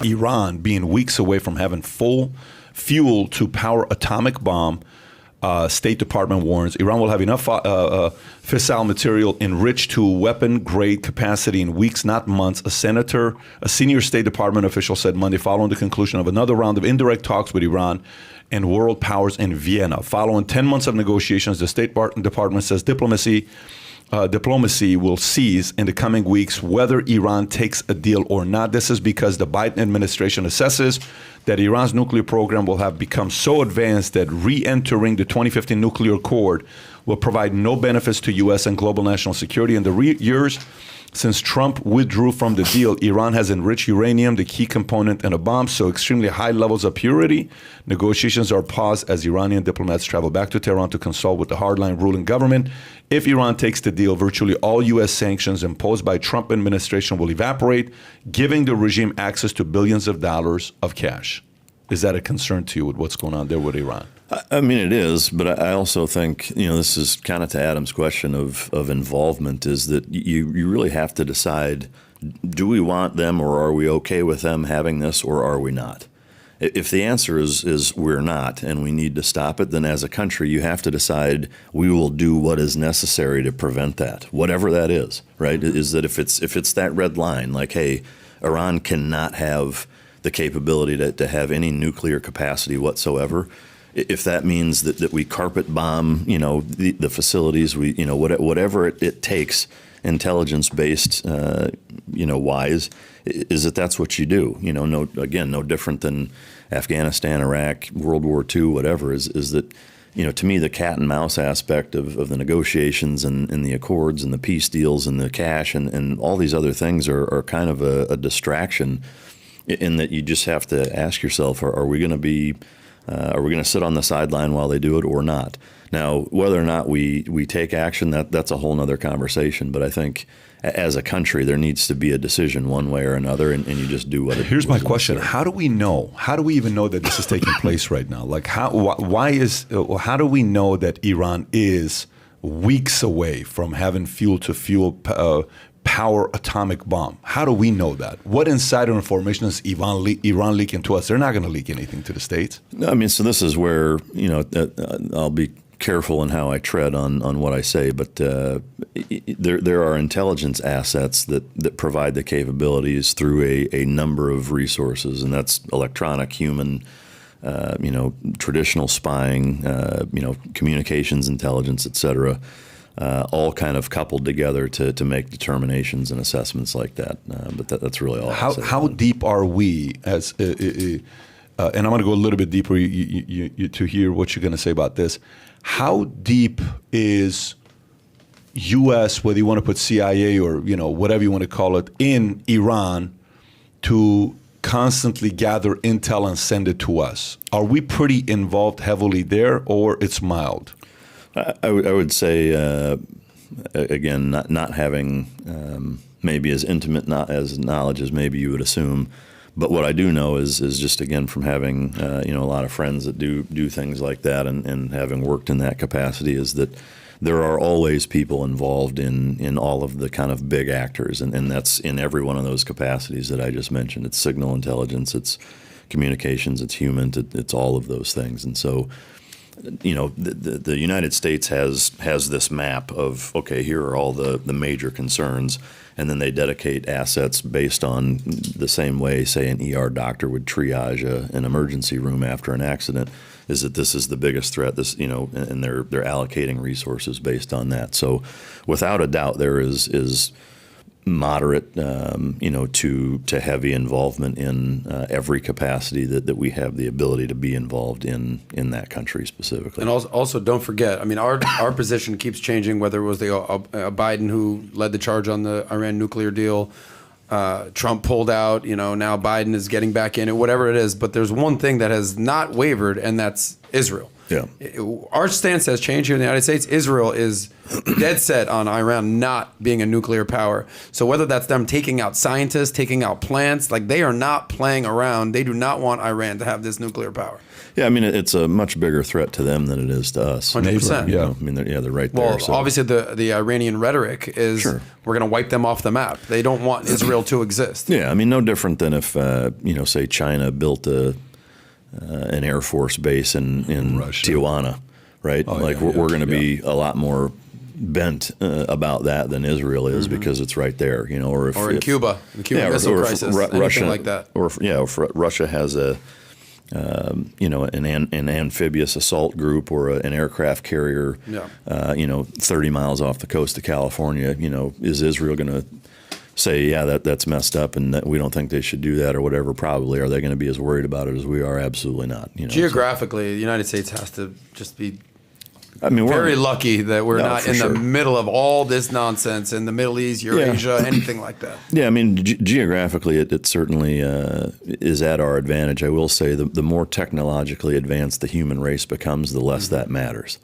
Iran being weeks away from having full fuel to power atomic bomb. State Department warns Iran will have enough fissile material enriched to weapon-grade capacity in weeks, not months. A senior State Department official said Monday, following the conclusion of another round of indirect talks with Iran and world powers in Vienna. Following 10 months of negotiations, the State Department says diplomacy will cease in the coming weeks whether Iran takes a deal or not. This is because the Biden administration assesses that Iran's nuclear program will have become so advanced that re-entering the 2015 nuclear accord will provide no benefits to U.S. and global national security. In the years since Trump withdrew from the deal, Iran has enriched uranium, the key component in a bomb, so extremely high levels of purity. Negotiations are paused as Iranian diplomats travel back to Tehran to consult with the hardline ruling government. If Iran takes the deal, virtually all U.S. sanctions imposed by Trump administration will evaporate, giving the regime access to billions of dollars of cash. Is that a concern to you with what's going on there with Iran? I mean, it is, but I also think, this is kind of to Adam's question of involvement, is that you really have to decide, do we want them or are we okay with them having this or are we not? If the answer is we're not and we need to stop it, then as a country you have to decide we will do what is necessary to prevent that, whatever that is, right? Is that if it's that red line, like, hey, Iran cannot have the capability to have any nuclear capacity whatsoever. If that means that we carpet bomb, the facilities, whatever it takes, intelligence-based, wise, is that's what you do. No different than Afghanistan, Iraq, World War II, whatever. Is that, to me, the cat and mouse aspect of the negotiations and the accords and the peace deals and the cash and all these other things are kind of a distraction. In that you just have to ask yourself, are we going to sit on the sideline while they do it or not? Now, whether or not we take action, that's a whole other conversation. But I think as a country, there needs to be a decision one way or another, and you just do what it is. Here's my question. How do we know? How do we even know that this is taking place right now? Like, how do we know that Iran is weeks away from having fuel-to-fuel power atomic bomb? How do we know that? What insider information is Iran leaking to us? They're not going to leak anything to the States. No, I mean, so this is where, I'll be careful in how I tread on what I say, but there are intelligence assets that provide the capabilities through a number of resources, and that's electronic, human, traditional spying, communications intelligence, et cetera. All kind of coupled together to make determinations and assessments like that. But that's really all. How deep are we as? And I'm going to go a little bit deeper to hear what you're going to say about this. How deep is U.S., whether you want to put CIA or whatever you want to call it, in Iran to constantly gather intel and send it to us? Are we pretty involved heavily there, or it's mild? I would say, again, not having maybe as intimate as knowledge as maybe you would assume. But what I do know is just, again, from having a lot of friends that do things like that and having worked in that capacity, is that there are always people involved in all of the kind of big actors. And that's in every one of those capacities that I just mentioned. It's signal intelligence, it's communications, it's human, it's all of those things. And so the United States has this map of, okay, here are all the major concerns, and then they dedicate assets based on the same way, say, an ER doctor would triage an emergency room after an accident, is that this is the biggest threat, and they're allocating resources based on that. So without a doubt, there is moderate, to heavy involvement in every capacity that we have the ability to be involved in that country specifically. And also don't forget, I mean, our position keeps changing, whether it was the Biden who led the charge on the Iran nuclear deal, Trump pulled out, now Biden is getting back in it, whatever it is. But there's one thing that has not wavered, and that's Israel. Yeah. Our stance has changed here in the United States. Israel is dead set on Iran not being a nuclear power. So whether that's them taking out scientists, taking out plants, like they are not playing around. They do not want Iran to have this nuclear power. Yeah, I mean, it's a much bigger threat to them than it is to us. 100%. You know, I mean, they're right there. Well, obviously the Iranian rhetoric is Sure. we're going to wipe them off the map. They don't want Israel to exist. Yeah, I mean, no different than if, say China built an Air Force base in Russia. Tijuana, right? We're going to be a lot more bent about that than Israel is because it's right there, you know. Or in Cuba, the Cuban Missile Crisis, anything Russia, like that. Or if Russia has an amphibious assault group or an aircraft carrier, 30 miles off the coast of California, is Israel going to say, yeah, that's messed up and that we don't think they should do that or whatever? Probably. Are they going to be as worried about it as we are? Absolutely not. Geographically, the United States has to just be we're very lucky that we're not in sure. the middle of all this nonsense in the Middle East, Eurasia, anything like that. Yeah, I mean, geographically, it certainly is at our advantage. I will say the more technologically advanced the human race becomes, the less that matters.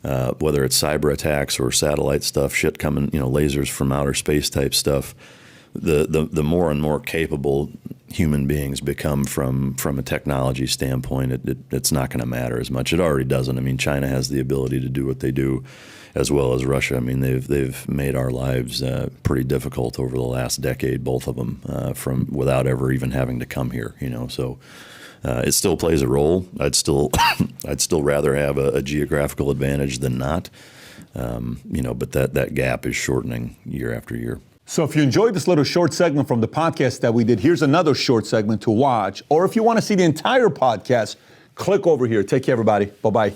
Whether it's cyber attacks or satellite stuff, shit coming, lasers from outer space type stuff, the more and more capable human beings become from a technology standpoint, it's not going to matter as much. It already doesn't. I mean, China has the ability to do what they do, as well as Russia. I mean, they've made our lives pretty difficult over the last decade, both of them, from without ever even having to come here. So it still plays a role. I'd still rather have a geographical advantage than not. But that gap is shortening year after year. So if you enjoyed this little short segment from the podcast that we did, here's another short segment to watch. Or if you want to see the entire podcast, click over here. Take care, everybody. Bye-bye.